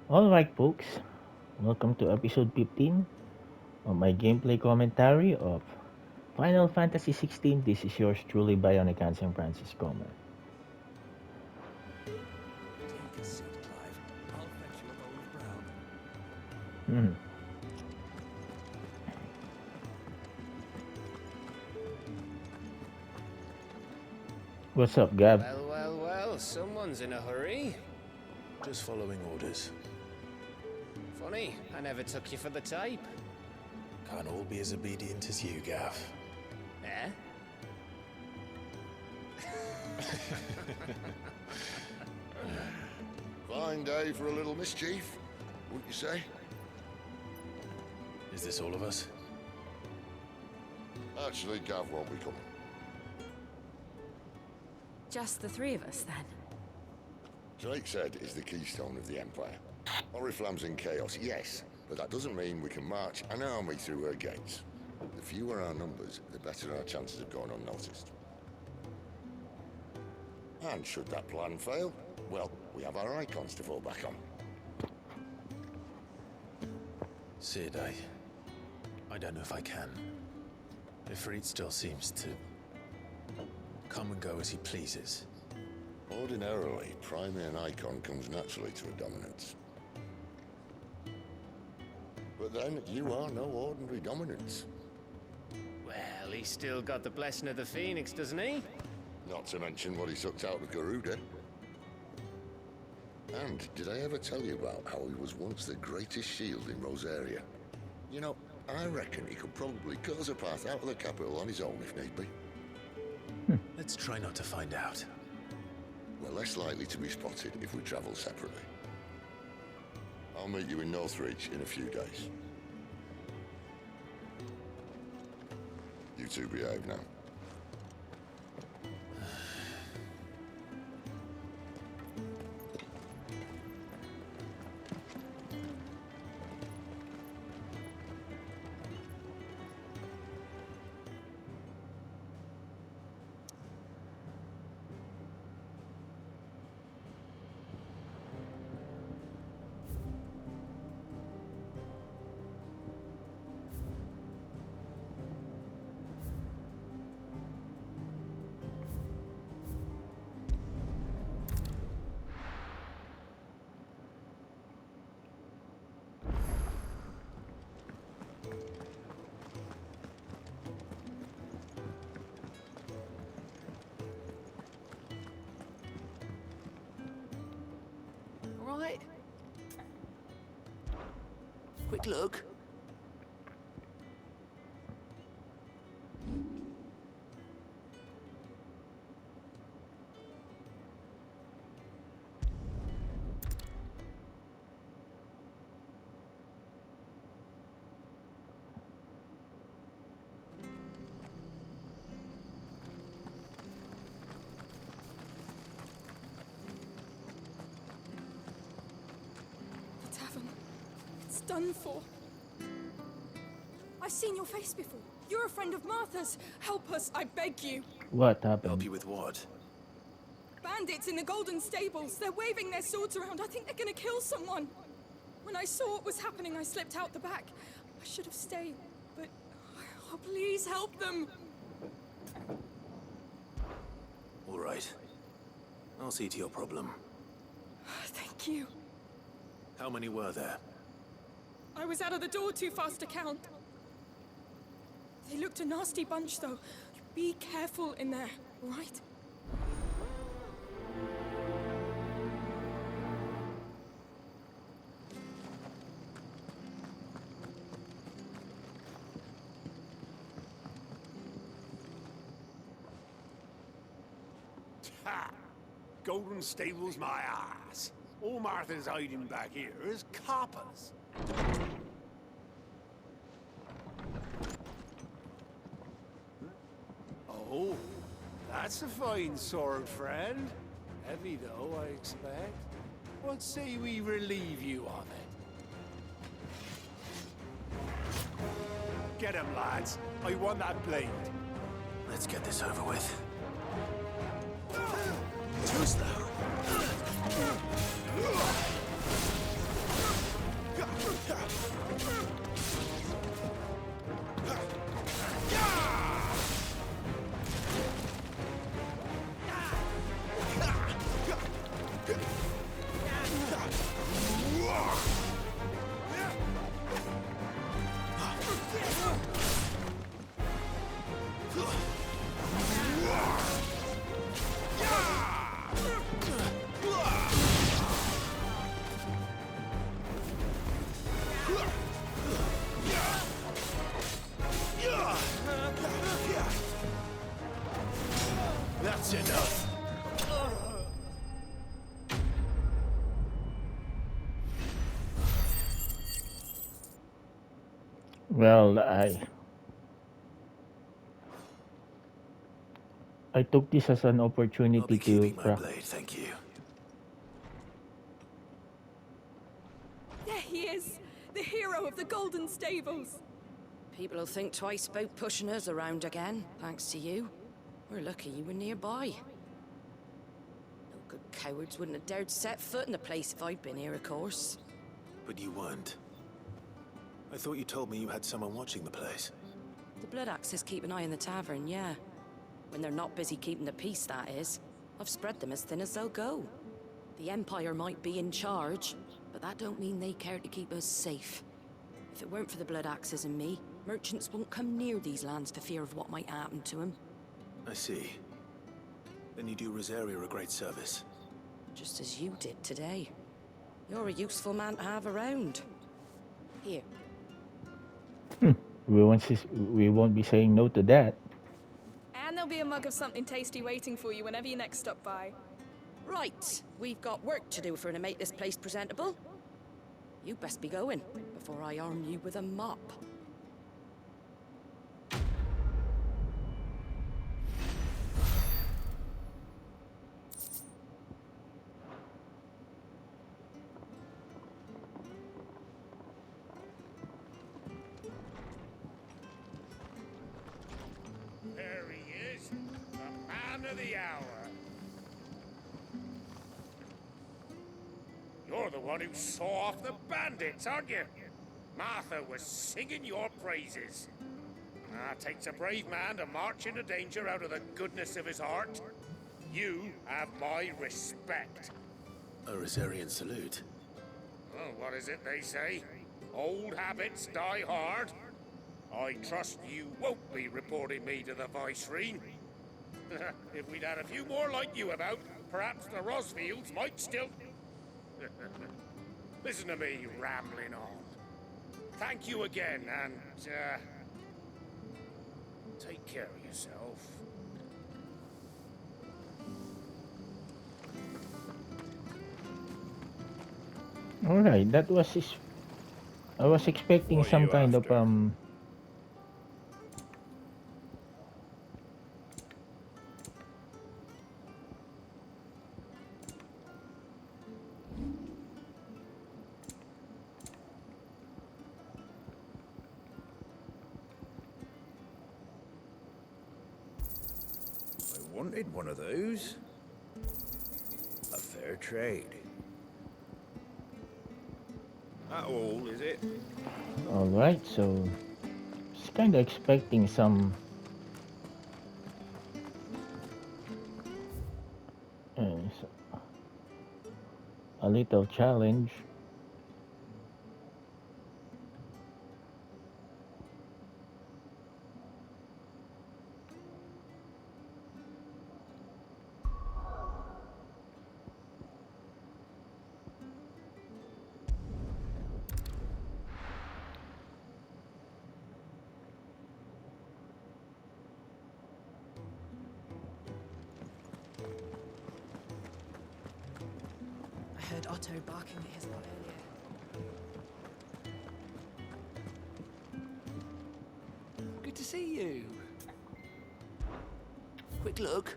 Alright, folks, welcome to episode 15 of my gameplay commentary of Final Fantasy 16. This is yours truly, Bionicanseng Francis Comer. Take a seat, Clive. I'll fetch you a bowl of brown. Hmm. What's up, Gab? Well, someone's in a hurry. Just following orders. Funny, I never took you for the type. Can't all be as obedient as you, Gav. Eh? Fine day for a little mischief, wouldn't you say? Is this all of us? Actually, Gav won't be coming. Just the three of us, then. Drake's Head is the keystone of the Empire. Oriflamme's in chaos, yes, but that doesn't mean we can march an army through her gates. The fewer our numbers, the better our chances of going unnoticed. And should that plan fail, well, we have our icons to fall back on. Sid, I don't know if I can. Ifrit still seems to come and go as he pleases. Ordinarily, priming an icon comes naturally to a dominance. But then, you are no ordinary dominance. Well, he's still got the blessing of the Phoenix, doesn't he? Not to mention what he sucked out of Garuda. And did I ever tell you about how he was once the greatest shield in Rosaria? You know, I reckon he could probably cause a path out of the capital on his own if need be. Let's try not to find out. We're less likely to be spotted if we travel separately. I'll meet you in Northreach in a few days. You two behave now. Right. Quick look. Done for. I've seen your face before. You're a friend of Martha's. Help us, I beg you. What Help happened? you with what? Bandits in the Golden Stables. They're waving their swords around. I think they're gonna kill someone. When I saw what was happening, I slipped out the back. I should have stayed, but... Oh, please help them. All right. I'll see to your problem. Thank you. How many were there? I was out of the door too fast to count. They looked a nasty bunch, though. Be careful in there, right? Ha! Golden Stables my ass. All Martha's hiding back here is coppers. Oh, that's a fine sword, friend. Heavy though, I expect. What say we relieve you of it? Get him, lads. I want that blade. Let's get this over with. Too slow. Well, I took this as an I'll opportunity be to keeping my practice. blade, thank you. There he is! The hero of the Golden Stables! People will think twice about pushing us around again, thanks to you. We're lucky you were nearby. No good cowards wouldn't have dared set foot in the place if I'd been here, of course. But you weren't. I thought you told me you had someone watching the place. The Blood Axes keep an eye on the tavern, yeah. When they're not busy keeping the peace, that is. I've spread them as thin as they'll go. The Empire might be in charge, but that don't mean they care to keep us safe. If it weren't for the Blood Axes and me, merchants won't come near these lands for fear of what might happen to them. I see. Then you do Rosaria a great service. Just as you did today. You're a useful man to have around. Here. We won't be saying no to that. And there'll be a mug of something tasty waiting for you whenever you next stop by. Right, we've got work to do for to make this place presentable. You best be going, before I arm you with a mop. There he is, the man of the hour. You're the one who saw off the bandits, aren't you? Martha was singing your praises. Takes a brave man to march into danger out of the goodness of his heart. You have my respect. A Rosarian salute. Oh, what is it they say? Old habits die hard. I trust you won't be reporting me to the Viceroy. If we'd had a few more like you about, perhaps the Rosfields might still... Listen to me rambling on. Thank you again, and, take care of yourself. All right, that was I was expecting What are some you kind of after? I wanted one of those. A fair trade. That all, is it? all right, so just kind of expecting some uh, a little challenge. I heard Otto barking at his lot earlier. Good to see you. Quick look.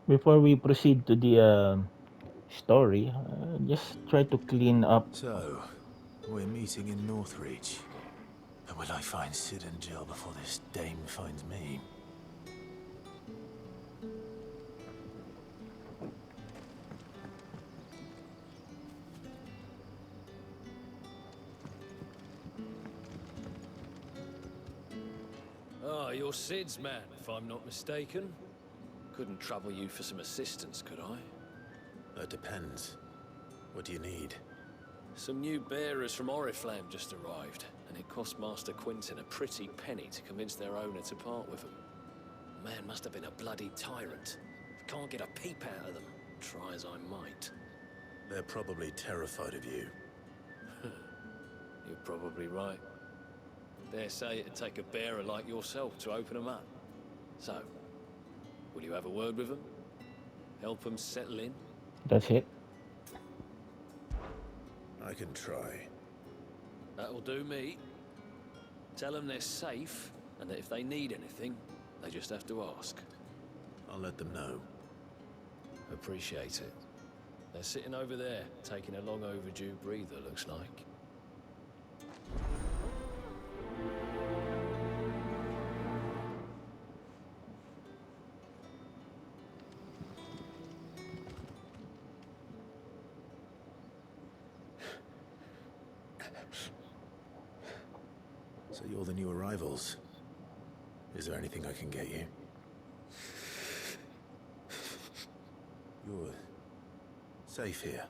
Before we proceed to the story, just try to clean up. So, we're meeting in Northreach. But will I find Sid and Jill before this dame finds me? Ah, you're Sid's man, if I'm not mistaken. Couldn't trouble you for some assistance, could I? It depends. What do you need? Some new bearers from Oriflamme just arrived, and it cost Master Quinton a pretty penny to convince their owner to part with them. Man must have been a bloody tyrant. Can't get a peep out of them, try as I might. They're probably terrified of you. You're probably right. Dare say it'd take a bearer like yourself to open them up. So, Will you have a word with them? Help them settle in? That's it. I can try. That'll do me. Tell them they're safe, and that if they need anything, they just have to ask. I'll let them know. Appreciate it. They're sitting over there, taking a long overdue breather, looks like. So you're the new arrivals. Is there anything I can get you? You're safe here.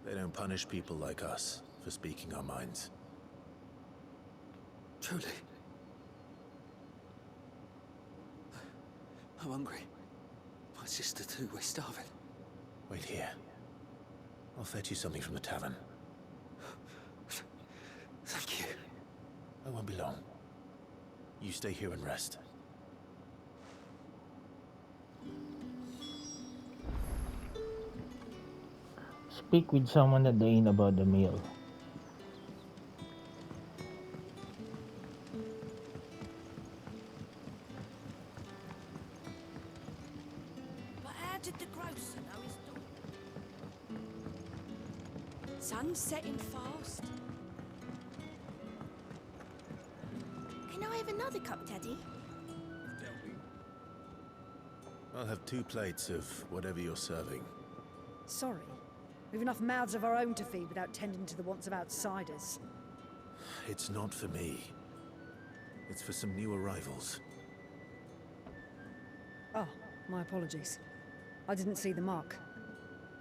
They don't punish people like us for speaking our minds. Truly. I'm hungry. My sister too, we're starving. Wait here. I'll fetch you something from the tavern. Thank you. I won't be long. You stay here and rest. Speak with someone at the inn about the meal. But how did the grocer know his daughter? Sun's setting fast. Can I have another cup, Daddy? I'll have 2 plates of whatever you're serving. Sorry. We've enough mouths of our own to feed without tending to the wants of outsiders. It's not for me. It's for some new arrivals. Oh, my apologies. I didn't see the mark.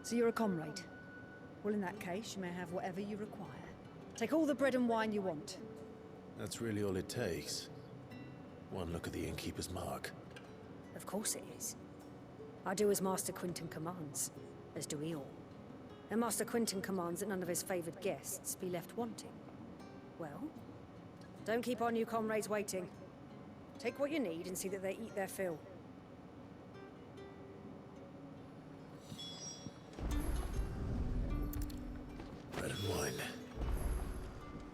So you're a comrade? Well, in that case, you may have whatever you require. Take all the bread and wine you want. That's really all it takes. One look at the innkeeper's mark. Of course it is. I do as Master Quinton commands, as do we all. And Master Quinton commands that none of his favoured guests be left wanting. Well, don't keep our new comrades waiting. Take what you need and see that they eat their fill. Bread and wine.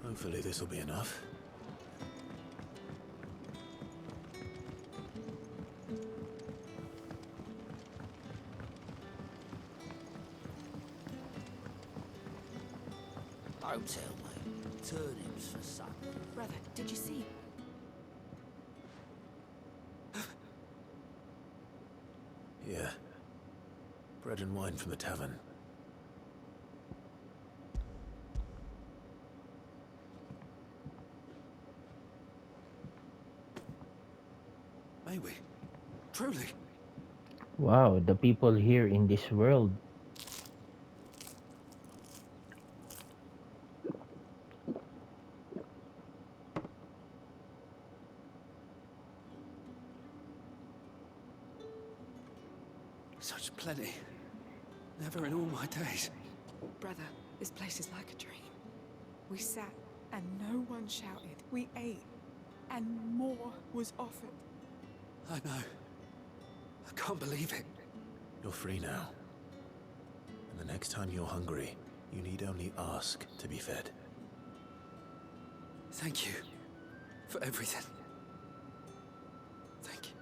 Hopefully this will be enough. Don't tell me. Turnips for supper. Brother, did you see? Yeah. Bread and wine from the tavern. May we? Truly? Wow, the people here in this world. Such plenty. Never in all my days. Brother, this place is like a dream. We sat and no one shouted. We ate and more was offered. I know. I can't believe it. You're free now. And the next time you're hungry, you need only ask to be fed. Thank you for everything. Thank you.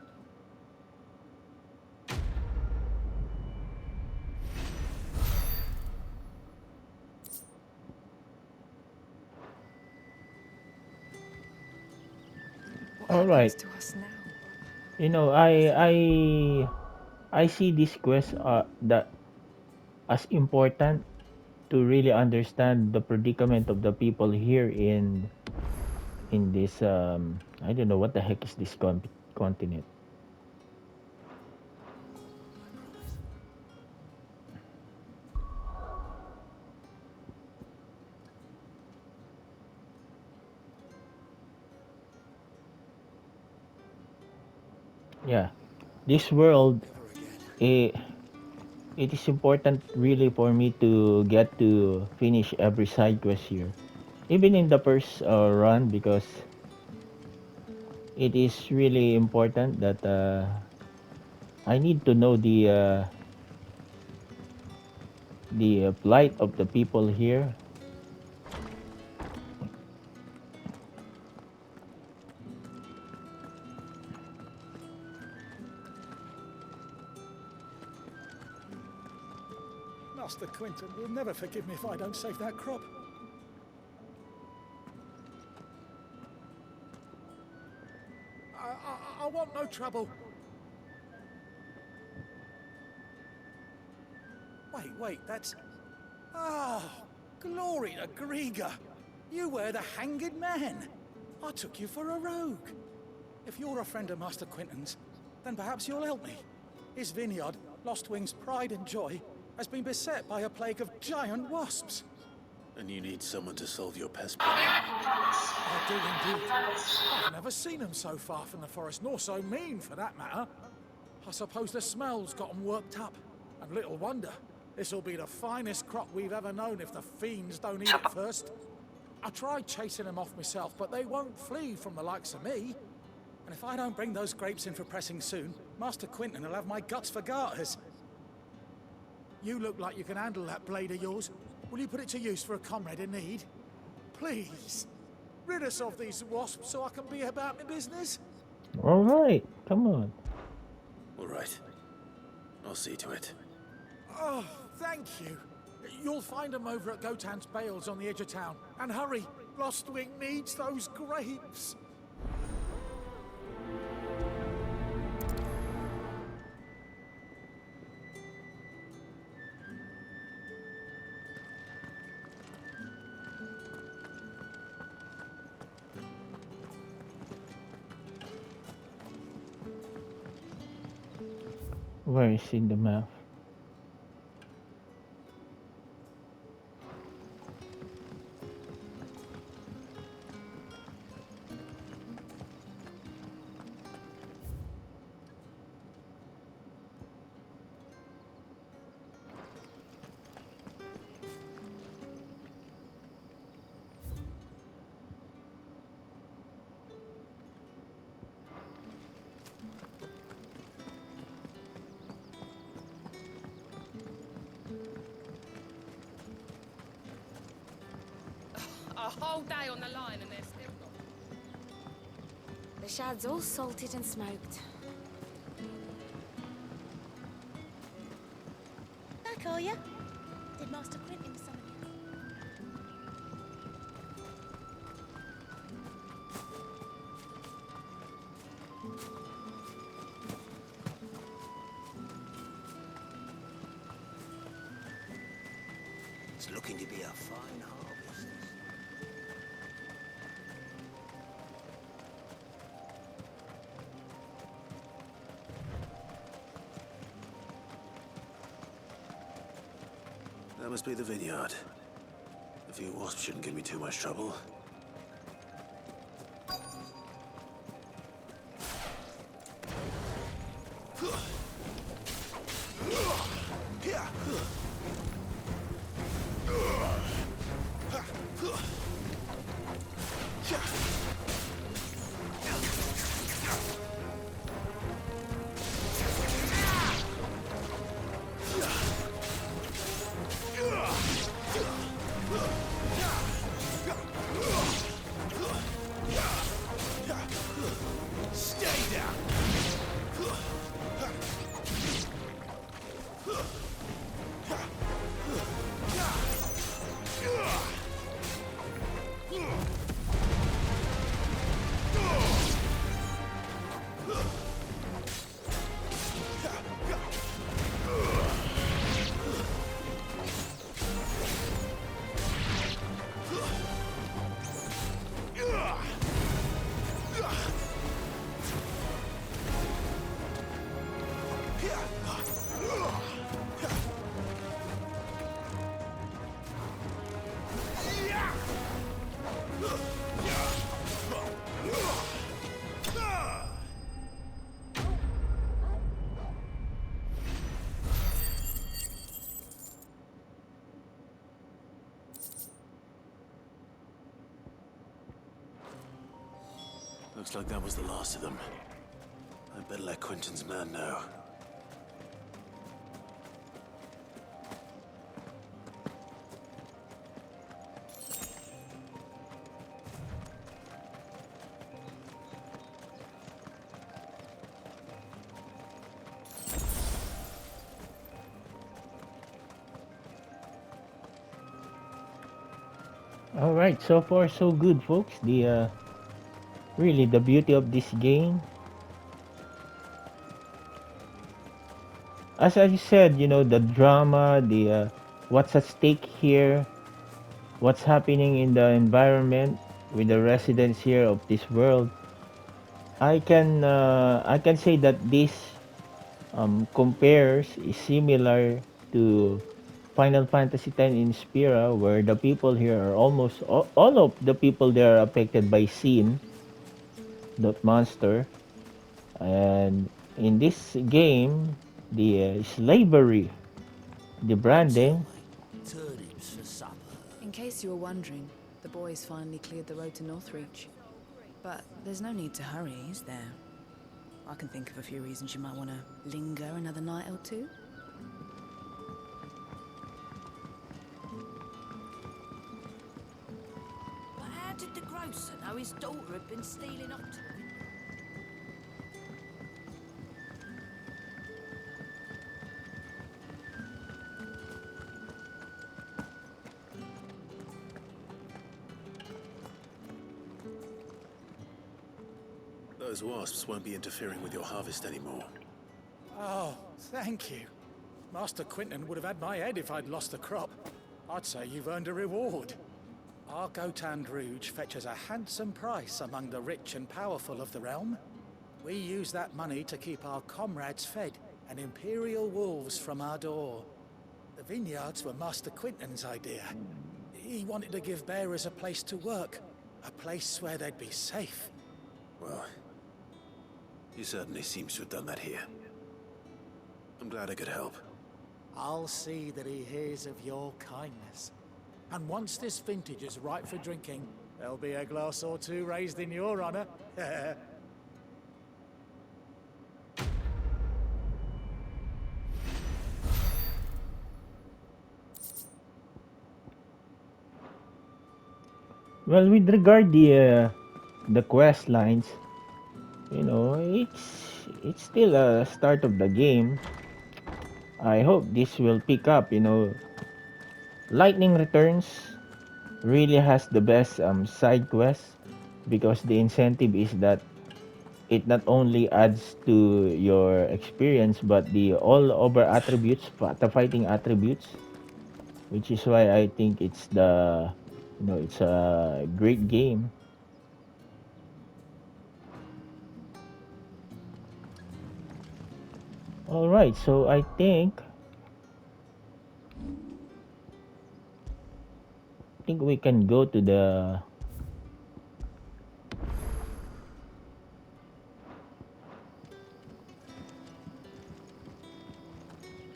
All right. To us now. You know, I see this quest that as important to really understand the predicament of the people here in this I don't know what the heck is this continent. Yeah, this world, it is important really for me to get to finish every side quest here, even in the first run, because it is really important that I need to know the plight of the people here. Master Quinton will never forgive me if I don't save that crop. I want no trouble. Wait, that's... Ah, glory to Grieger. You were the hanged man. I took you for a rogue. If you're a friend of Master Quinton's, then perhaps you'll help me. His vineyard, Lostwing's pride and joy, has been beset by a plague of giant wasps. And you need someone to solve your pest problem. I do indeed. I've never seen them so far from the forest, nor so mean, for that matter. I suppose the smell's got them worked up. And little wonder. This'll be the finest crop we've ever known if the fiends don't eat it first. I tried chasing them off myself, but they won't flee from the likes of me. And if I don't bring those grapes in for pressing soon, Master Quinton will have my guts for garters. You look like you can handle that blade of yours. Will you put it to use for a comrade in need? Please, rid us of these wasps so I can be about my business. All right, come on. All right. I'll see to it. Oh, thank you. You'll find them over at Gotan's Bales on the edge of town. And hurry, Lostwing needs those grapes. Where is in the map? A whole day on the line and they're still gone. The shad's all salted and smoked. Back, are ya? Did Master Quinton summon you? It's looking to be a fine harvest. That must be the vineyard. A few wasps shouldn't give me too much trouble. Looks like that was the last of them. I'd better let Quinton's man know. All right, so far so good, folks. The really the beauty of this game, as I said, the drama, the what's at stake here, what's happening in the environment with the residents here of this world. I can say that this compares is similar to Final Fantasy X in Spira, where the people here are almost all of the people there are affected by sin, that monster. And in this game, the slavery, the branding. Turnips for supper. In case you were wondering, the boys finally cleared the road to Northreach. But there's no need to hurry, is there? I can think of a few reasons you might want to linger another night or two. But how did the grocer know his daughter had been stealing off to the... Those wasps won't be interfering with your harvest anymore. Oh, thank you. Master Quinton would have had my head if I'd lost the crop. I'd say you've earned a reward. Our Gotand Rouge fetches a handsome price among the rich and powerful of the realm. We use that money to keep our comrades fed and imperial wolves from our door. The vineyards were Master Quinton's idea. He wanted to give bearers a place to work, a place where they'd be safe. Well, he certainly seems to have done that here. I'm glad I could help. I'll see that he hears of your kindness. And once this vintage is ripe for drinking, there'll be a glass or two raised in your honor. Well, with regard the quest lines, it's still a start of the game. I hope this will pick up. Lightning Returns really has the best side quest, because the incentive is that it not only adds to your experience but the all over attributes, the fighting attributes, which is why I think it's a great game. All right, so I think we can go to the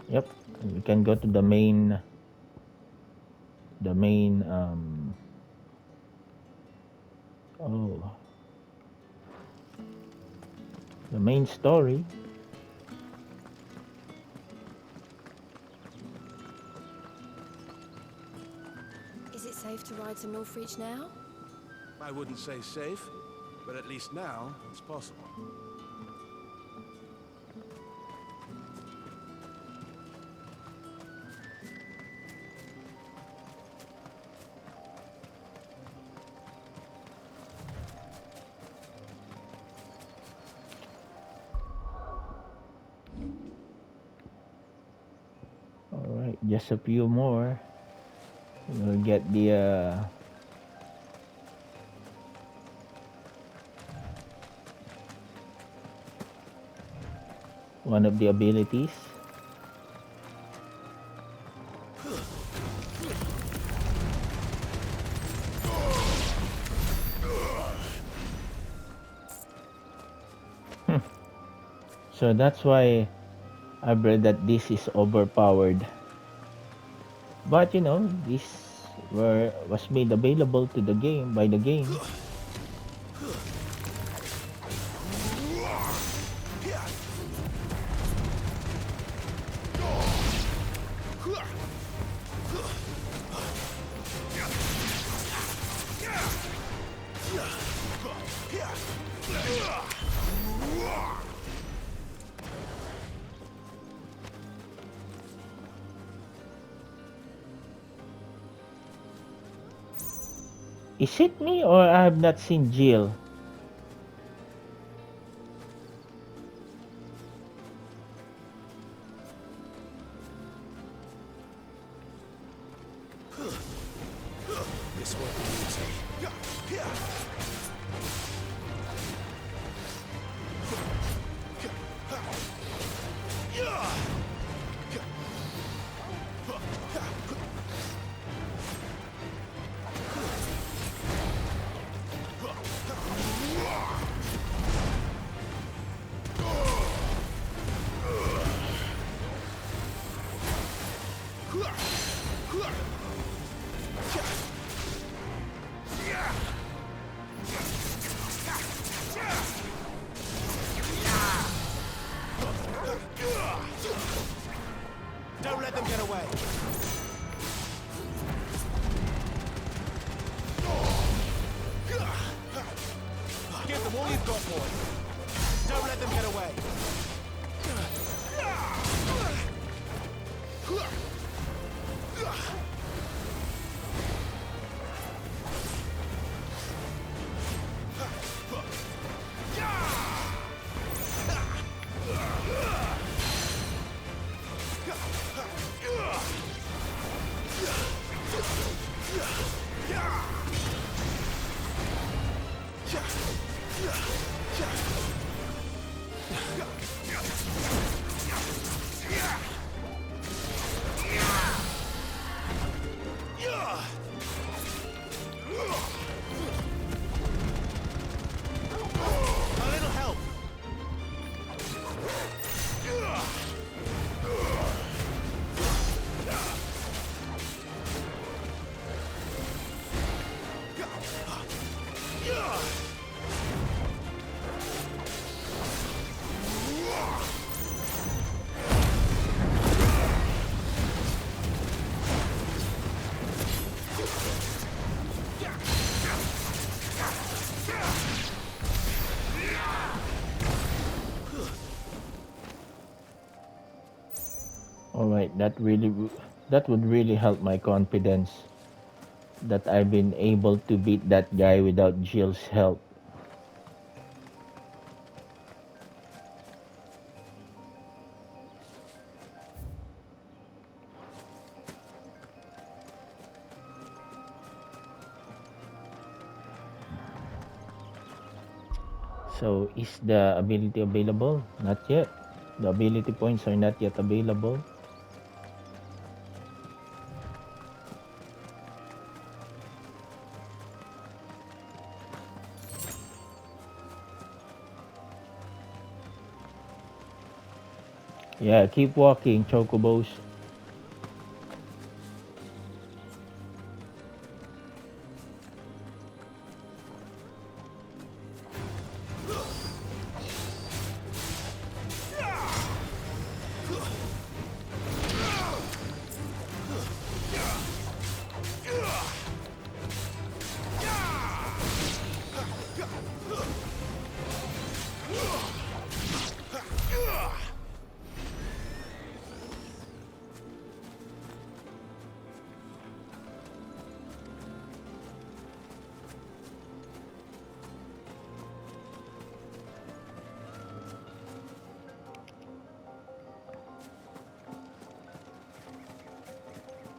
yep, we can go to the main oh, the main story. Is it safe to ride to Northreach now? I wouldn't say safe, but at least now it's possible. All right, just a few more. We'll get the one of the abilities. So that's why I've read that this is overpowered. But this was made available to the game by the game. Is it me or I have not seen Jill? This won't be easy. Don't let them get away. Give them all you've got, boy. Don't let them get away. A little help. All right, that would really help my confidence that I've been able to beat that guy without Jill's help. So is the ability available? Not yet. The ability points are not yet available. Yeah, keep walking, Chocobos.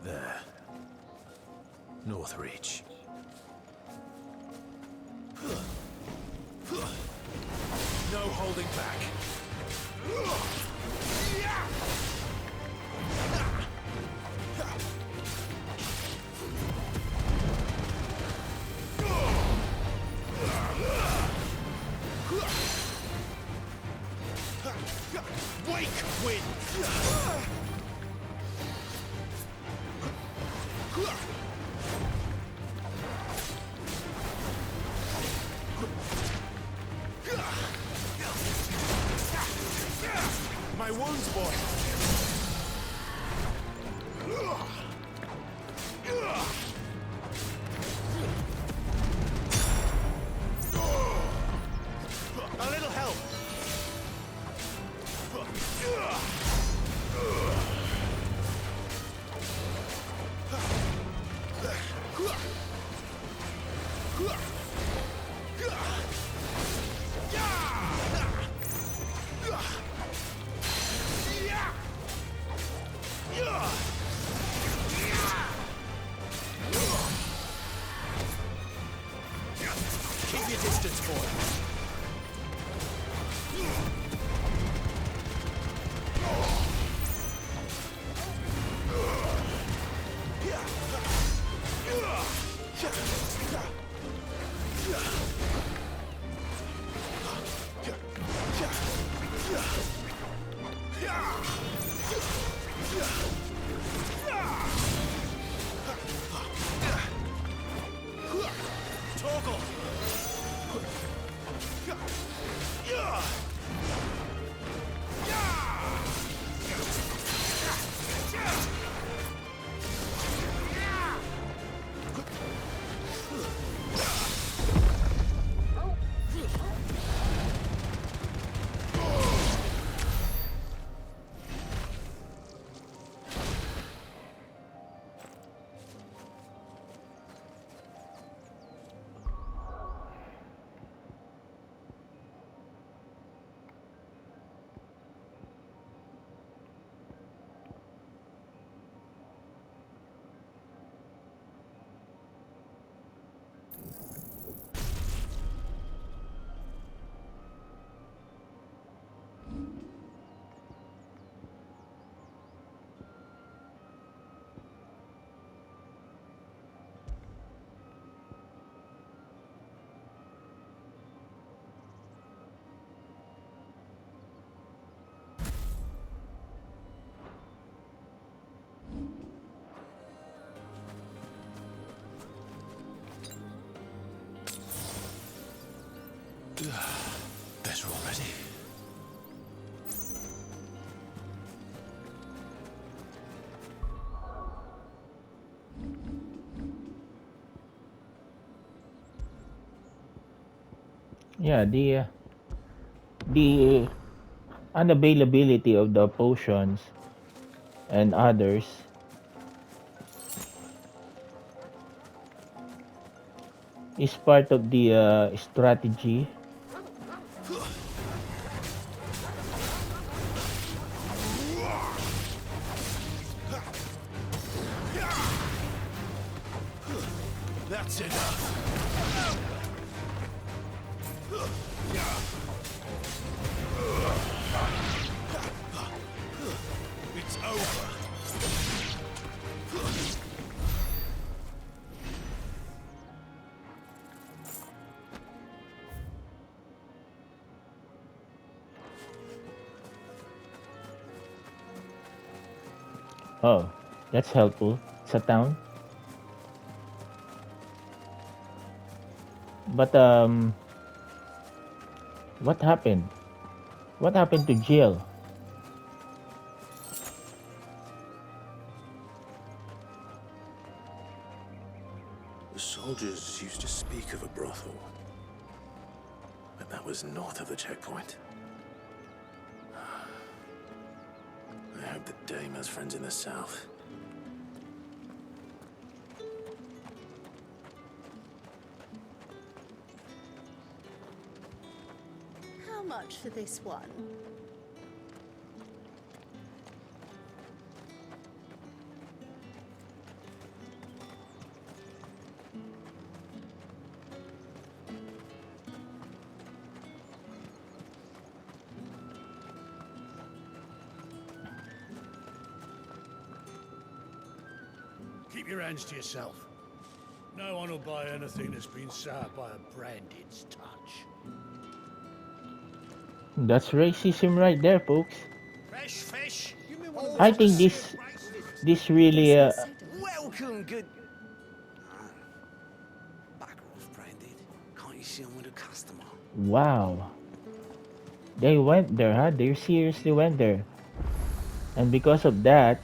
There. Northreach. No holding back. Wake wind. My wounds, boy. A little help. Better already. Yeah, the unavailability of the potions and others is part of the strategy. That's enough. It's over. Oh, that's helpful. It's a town. But what happened? What happened to Jill? The soldiers used to speak of a brothel, but that was north of the checkpoint. I hope that Dame has friends in the south. How much for this one? Keep your hands to yourself. No one will buy anything that's been soured by a branded's touch. That's racism right there, folks. Fresh fish? I think this really Welcome, good. Back off, branded. Can't you see I'm with a customer? wow. They went there, huh? They seriously went there. And because of that,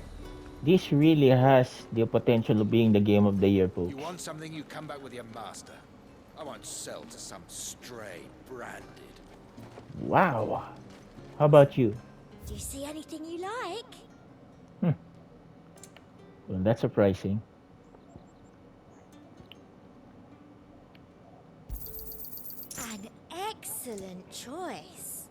this really has the potential of being the game of the year, folks. You want something, you come back with your master. I won't sell to some stray branded. Wow. How about you? Do you see anything you like? Well, that's surprising. An excellent choice.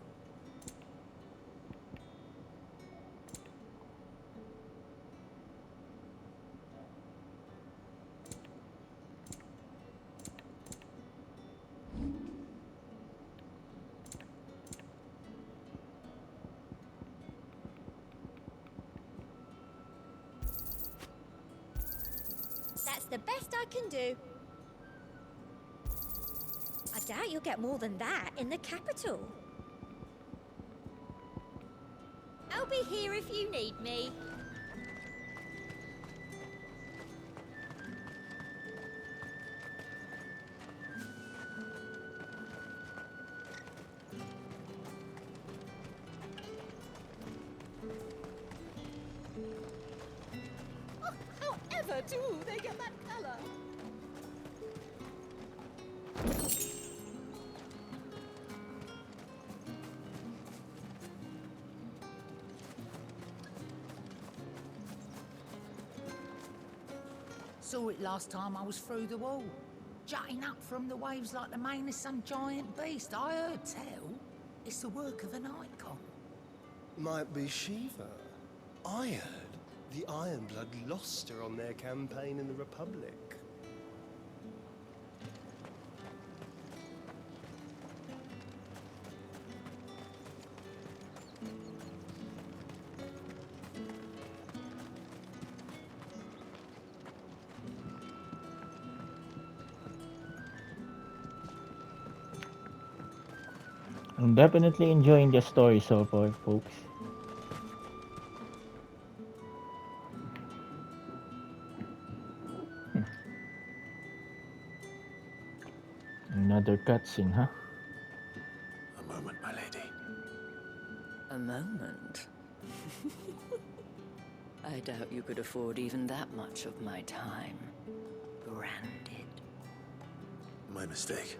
the best I can do. I doubt you'll get more than that in the capital. I'll be here if you need me. However do they get that color? Saw it last time I was through the wall. Jutting up from the waves like the mane of some giant beast. I heard tell. It's the work of an icon. Might be Shiva. I heard the Ironblood lost her on their campaign in the Republic. I'm definitely enjoying the story so far, folks. Another cutscene, huh? A moment, my lady. A moment? I doubt you could afford even that much of my time. Branded. My mistake.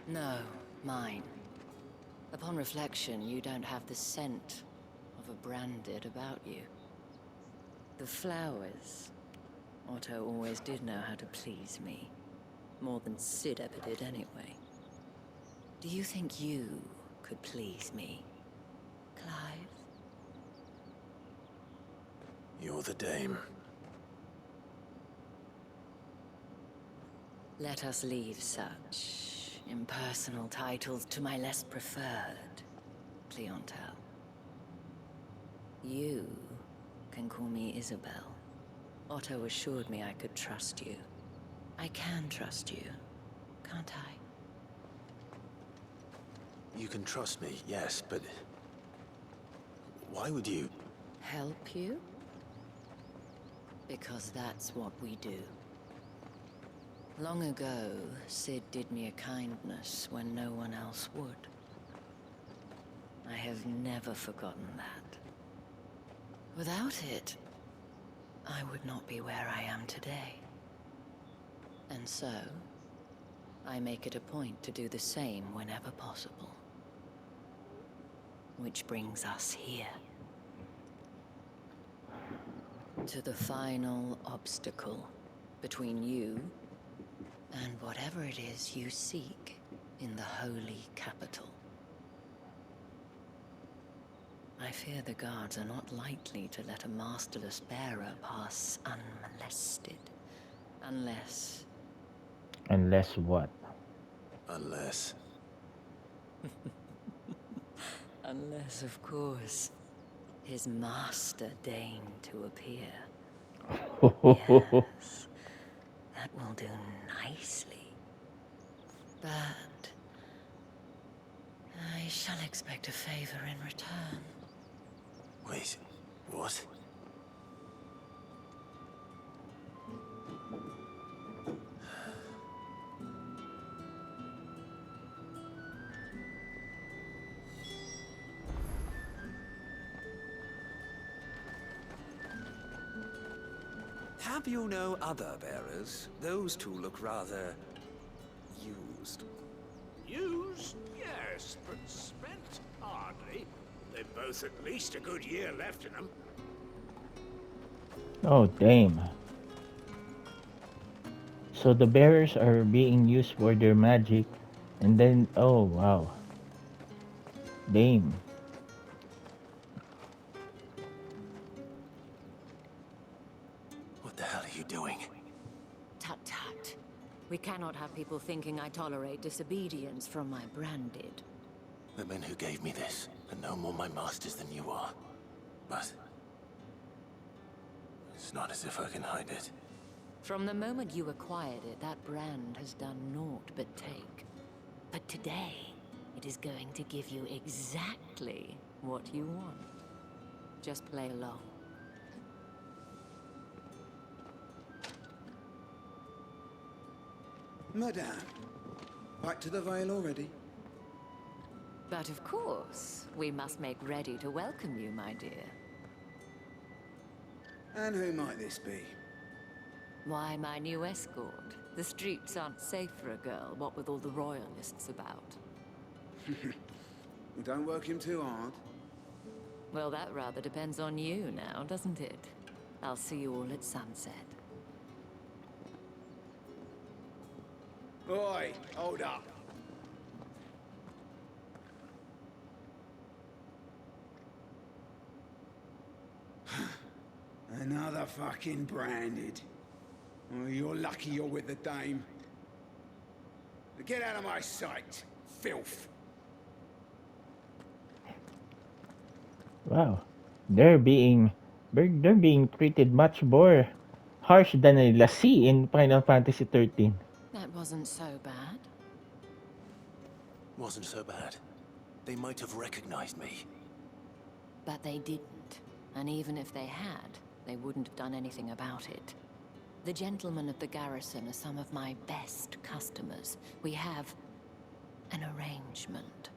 No, mine. Upon reflection, you don't have the scent of a branded about you. The flowers. Otto always did know how to please me. More than Sid ever did anyway. Do you think you could please me, Clive? You're the dame. Let us leave such impersonal titles to my less preferred clientele. You can call me Isabel. Otto assured me I could trust you. I can trust you, can't I? You can trust me, yes, but... why would you... Help you? Because that's what we do. Long ago, Sid did me a kindness when no one else would. I have never forgotten that. Without it, I would not be where I am today. And so, I make it a point to do the same whenever possible. Which brings us here. To the final obstacle between you and whatever it is you seek in the holy capital. I fear the guards are not likely to let a masterless bearer pass unmolested. Unless... Unless what? Unless... Unless, of course, his master deigned to appear. Yes, that will do nicely. But I shall expect a favor in return. Wait, what? Have you no other bearers? Those two look rather... used. Used? Yes, but spent hardly. They've both at least a good year left in them. Oh, damn. So the bearers are being used for their magic, and then... oh, wow. Damn. What the hell are you doing? Tut tut. We cannot have people thinking I tolerate disobedience from my branded. The men who gave me this are no more my masters than you are. But... It's not as if I can hide it. From the moment you acquired it, that brand has done naught but take. But today, it is going to give you exactly what you want. Just play along. Madame, back to the Vale already? But of course, we must make ready to welcome you, my dear. And who might this be? Why, my new escort. The streets aren't safe for a girl, what with all the royalists about. Well, don't work him too hard. Well, that rather depends on you now, doesn't it? I'll see you all at sunset. Oi, hold up. Another fucking branded. Oh, you're lucky you're with the dame. Get out of my sight, filth. Wow, they're being treated much more harsh than a lassie in Final Fantasy 13. That wasn't so bad. Wasn't so bad. They might have recognized me. But they didn't. And even if they had, they wouldn't have done anything about it. The gentlemen of the garrison are some of my best customers. We have an arrangement,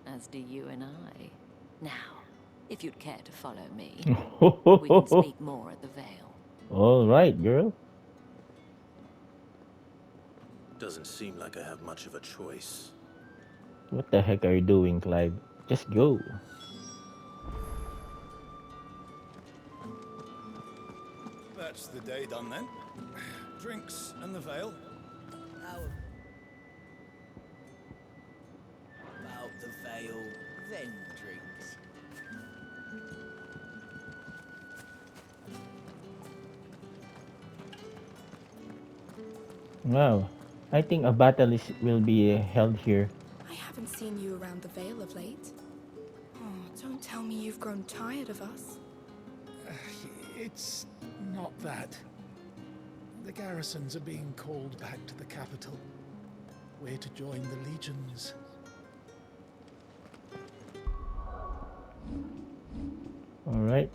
as do you and I. Now, if you'd care to follow me, we can speak more at the Vale. All right, girl. Doesn't seem like I have much of a choice. What the heck are you doing, Clive? Just go. That's the day done then. Drinks and the Vale. How about the Vale, then drinks? Wow, I think a battle will be held here. I haven't seen you around the Vale of late. Oh, don't tell me you've grown tired of us. It's not that. The garrisons are being called back to the capital. We're to join the legions. All right.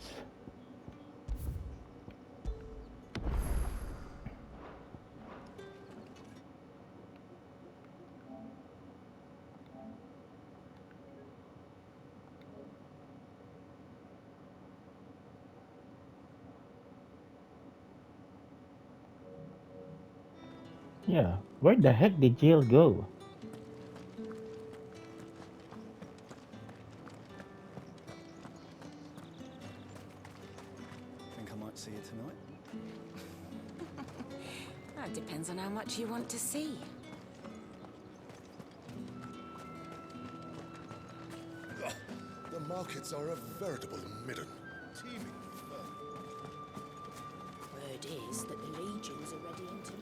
Yeah, where the heck did Jill go? Think I might see you tonight? That depends on how much you want to see. The markets are a veritable midden, teeming with fur. Word is that the legions are ready into...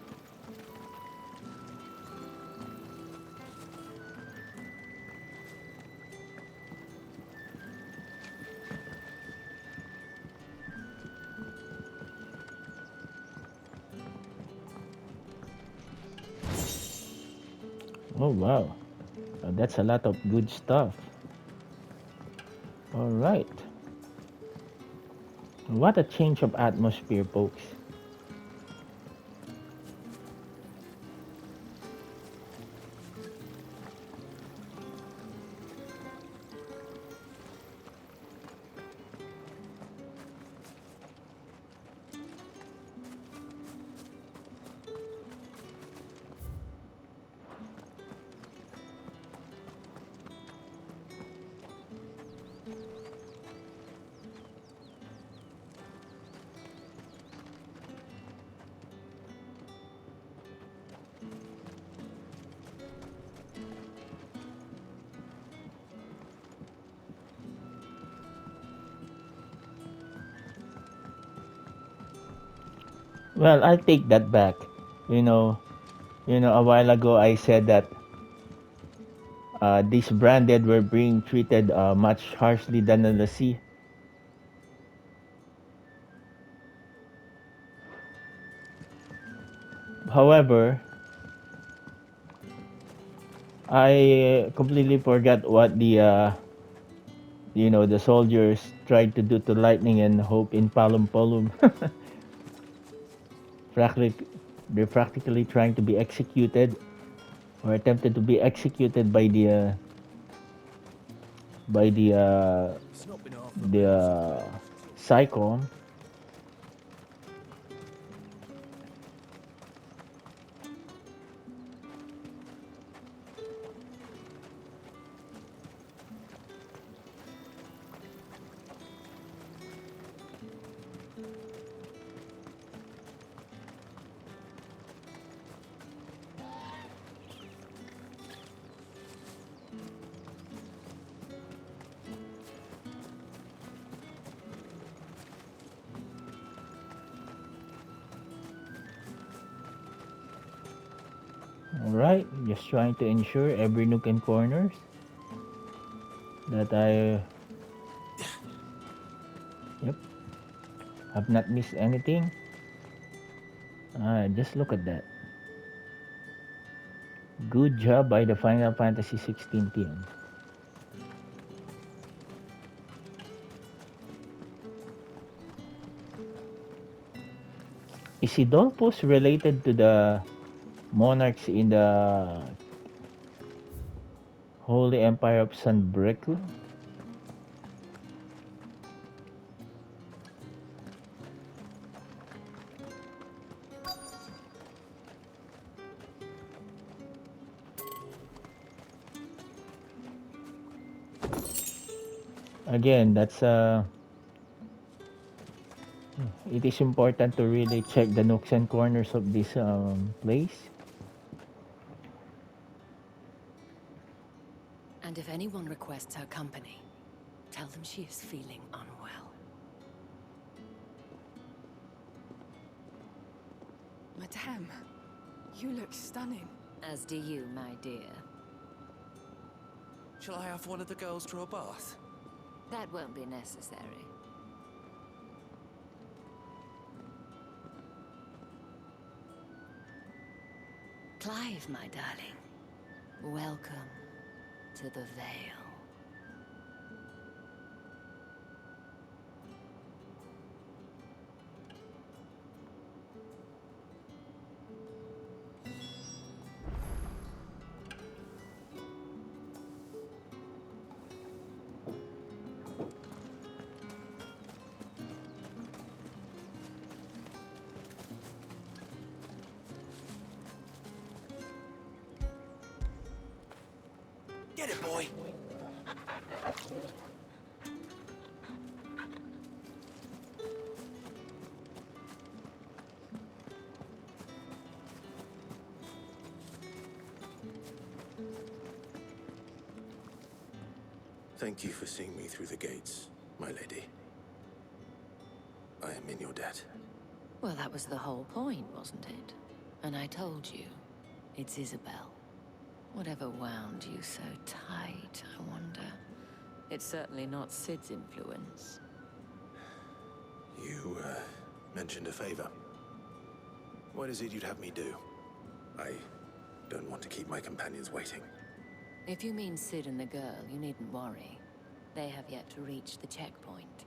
Oh wow, that's a lot of good stuff. All right. What a change of atmosphere, folks. Well, I'll take that back. You know, a while ago I said that these branded were being treated much harshly than the sea. However, I completely forgot what the soldiers tried to do to Lightning and Hope in Palum Palum. Practic- they're practically trying to be executed or attempted to be executed by the Psychon. Alright, just trying to ensure every nook and corners that I yep, have not missed anything. Just look at that. Good job by the Final Fantasy 16 team. Is Sidolphus related to the monarchs in the Holy Empire of Sunbreak? Again, it is important to really check the nooks and corners of this place. And if anyone requests her company, tell them she is feeling unwell. Madame, you look stunning. As do you, my dear. Shall I have one of the girls draw a bath? That won't be necessary. Clive, my darling. Welcome to the Vale. Get it, boy! Thank you for seeing me through the gates, my lady. I am in your debt. Well, that was the whole point, wasn't it? And I told you, it's Isabel. Whatever wound you so tight, I wonder. It's certainly not Sid's influence. You, mentioned a favor. What is it you'd have me do? I don't want to keep my companions waiting. If you mean Sid and the girl, you needn't worry. They have yet to reach the checkpoint.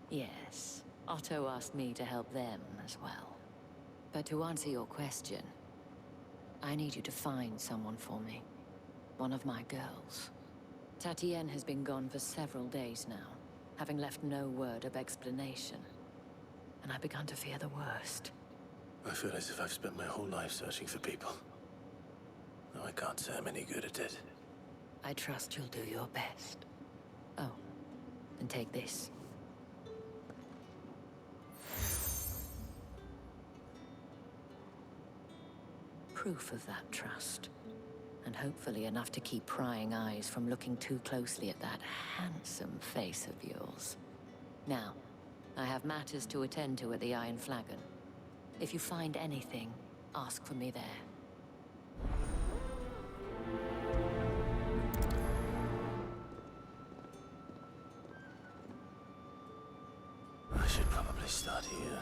Yes, Otto asked me to help them as well. But to answer your question, I need you to find someone for me. One of my girls. Tatienne has been gone for several days now, having left no word of explanation. And I've begun to fear the worst. I feel as if I've spent my whole life searching for people. Though I can't say I'm any good at it. I trust you'll do your best. Oh, and take this. Proof of that trust. And hopefully enough to keep prying eyes from looking too closely at that handsome face of yours. Now, I have matters to attend to at the Iron Flagon. If you find anything, ask for me there. I should probably start here.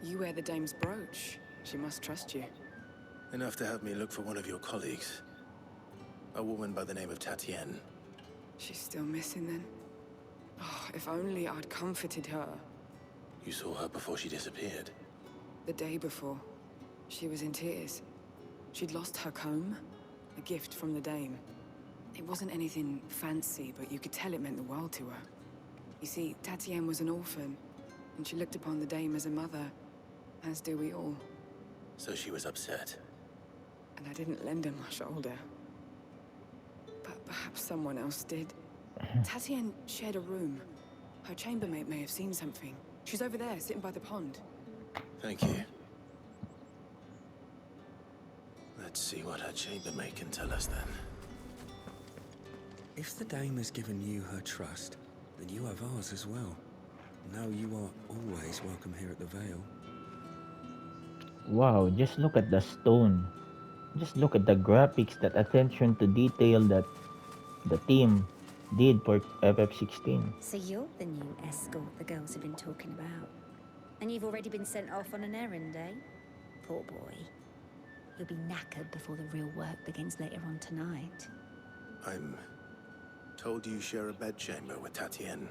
You wear the dame's brooch. She must trust you. Enough to have me look for one of your colleagues. A woman by the name of Tatienne. She's still missing then? Oh, if only I'd comforted her. You saw her before she disappeared. The day before, she was in tears. She'd lost her comb, a gift from the dame. It wasn't anything fancy, but you could tell it meant the world to her. You see, Tatienne was an orphan, and she looked upon the dame as a mother, as do we all. So she was upset. And I didn't lend her my shoulder. But perhaps someone else did. Tatienne shared a room. Her chambermaid may have seen something. She's over there, sitting by the pond. Thank you. Let's see what her chambermaid can tell us then. If the dame has given you her trust, then you have ours as well. Know you are always welcome here at the Vale. Wow, just look at the stone. Just look at the graphics, that attention to detail that the team did for FF16. So you're the new escort the girls have been talking about. And you've already been sent off on an errand, eh? Poor boy. He'll be knackered before the real work begins later on tonight. I'm told you share a bedchamber with Tatienne.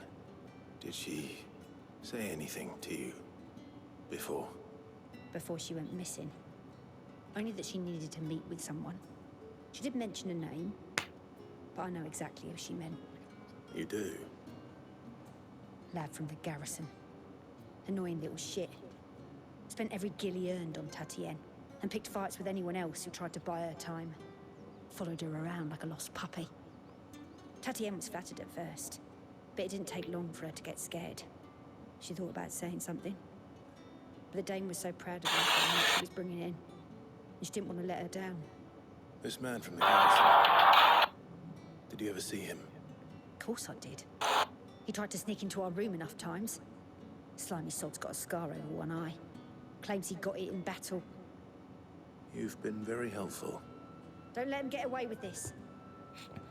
Did she say anything to you before? Before she went missing. Only that she needed to meet with someone. She did mention a name, but I know exactly who she meant. You do? Lad from the garrison. Annoying little shit. Spent every guil he earned on Tatienne, and picked fights with anyone else who tried to buy her time. Followed her around like a lost puppy. Tatienne was flattered at first, but it didn't take long for her to get scared. She thought about saying something. But the dame was so proud of her for how much she was bringing in, and she didn't want to let her down. This man from the garrison. Did you ever see him? Of course I did. He tried to sneak into our room enough times. Slimy sod's got a scar over one eye. Claims he got it in battle. You've been very helpful. Don't let him get away with this.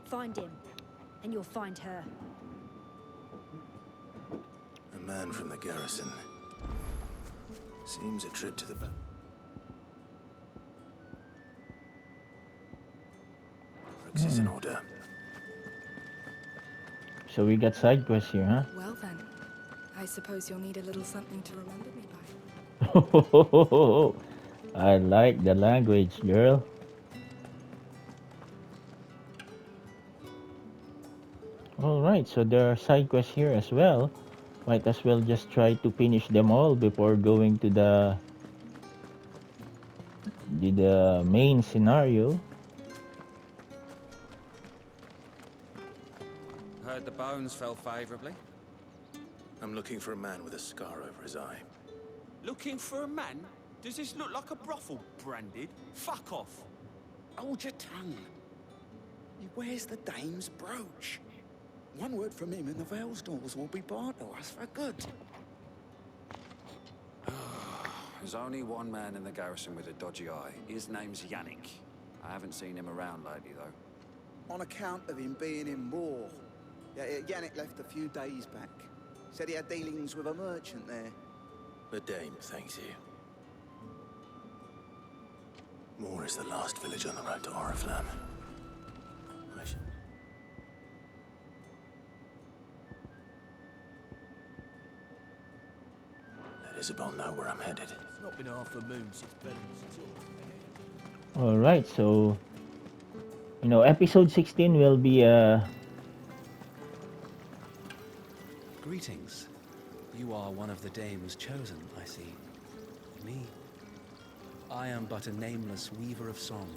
Find him, and you'll find her. A man from the garrison. Seems a trip to the back. Brooks is in order. So we got side quests here, huh? Well then, I suppose you'll need a little something to remember me by. I like the language, girl. Alright, so there are side quests here as well. Might as well just try to finish them all before going to the main scenario. Heard the bones fell favorably. I'm looking for a man with a scar over his eye. Looking for a man? Does this look like a brothel, Branded? Fuck off. Hold your tongue. He wears the dame's brooch. One word from him and the Vale's doors will be barred to us for good. There's only one man in the garrison with a dodgy eye. His name's Yannick. I haven't seen him around lately, though. On account of him being in war. Yeah, Yannick left a few days back. Said he had dealings with a merchant there. The dame thanks you. Moor is the last village on the road to Oriflamme. I should... Let Isabel know where I'm headed. It's not been half a moon since Benham's Alright, so episode 16 will be Greetings. You are one of the dames chosen, I see. Me. I am but a nameless weaver of song,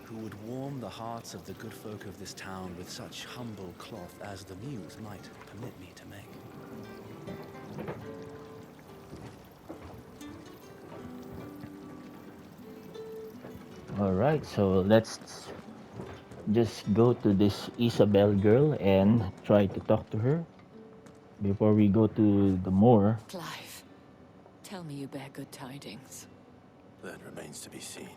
who would warm the hearts of the good folk of this town with such humble cloth as the muse might permit me to make. Alright, so let's just go to this Isabel girl and try to talk to her before we go to the moor. Clive, tell me you bear good tidings. That remains to be seen.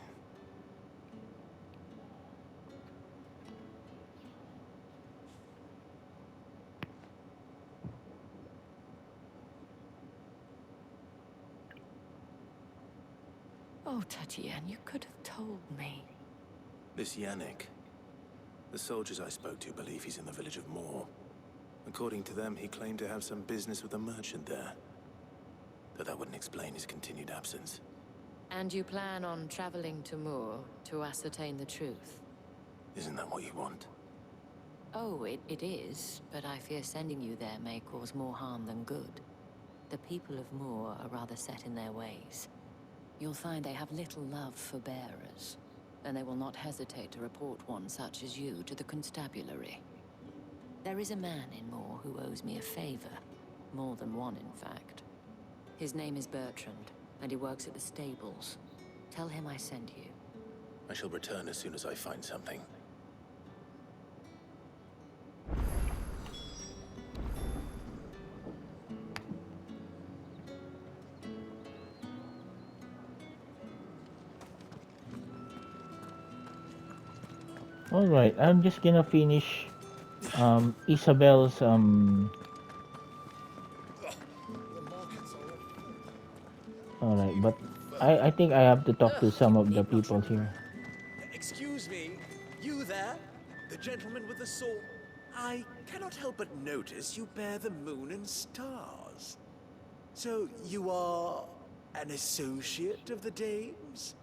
Oh, Tatian, you could have told me. This Yannick. The soldiers I spoke to believe he's in the village of Moor. According to them, he claimed to have some business with a merchant there. Though that wouldn't explain his continued absence. And you plan on traveling to Moor to ascertain the truth? Isn't that what you want? Oh, it is, but I fear sending you there may cause more harm than good. The people of Moor are rather set in their ways. You'll find they have little love for bearers, and they will not hesitate to report one such as you to the constabulary. There is a man in Moor who owes me a favor. More than one, in fact. His name is Bertrand, and he works at the stables. Tell him I sent you. I shall return as soon as I find something. All right, I'm just gonna finish Isabel's all right, but I think I have to talk to some of the people here. Excuse me, you there? The gentleman with the sword? I cannot help but notice you bear the moon and stars. So you are an associate of the dames?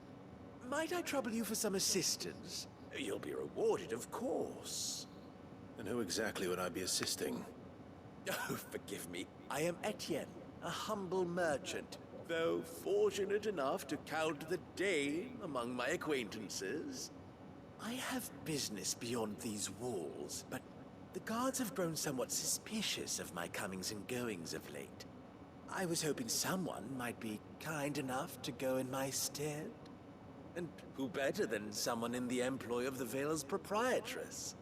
Might I trouble you for some assistance? You'll be rewarded, of course. And who exactly would I be assisting? Oh, forgive me. I am Etienne, a humble merchant, though fortunate enough to count the dame among my acquaintances. I have business beyond these walls, but the guards have grown somewhat suspicious of my comings and goings of late. I was hoping someone might be kind enough to go in my stead. And who better than someone in the employ of the Vale's proprietress?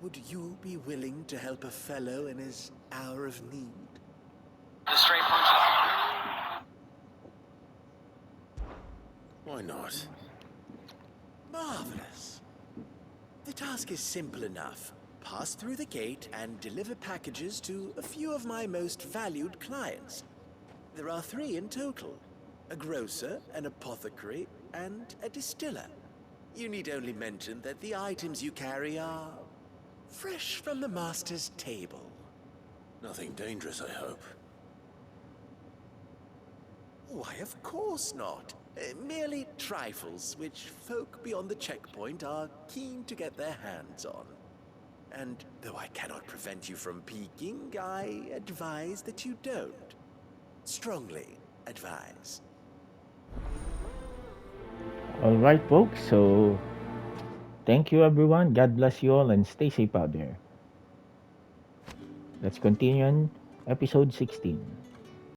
Would you be willing to help a fellow in his hour of need? The straight punches. Why not? Marvelous. The task is simple enough. Pass through the gate and deliver packages to a few of my most valued clients. There are 3 in total. A grocer, an apothecary, and a distiller. You need only mention that the items you carry are fresh from the master's table. Nothing dangerous, I hope. Why, of course not. Merely trifles which folk beyond the checkpoint are keen to get their hands on. And though I cannot prevent you from peeking, I advise that you don't. Strongly advise. All right, folks. So thank you, everyone. God bless you all and stay safe out there. Let's continue on episode 16.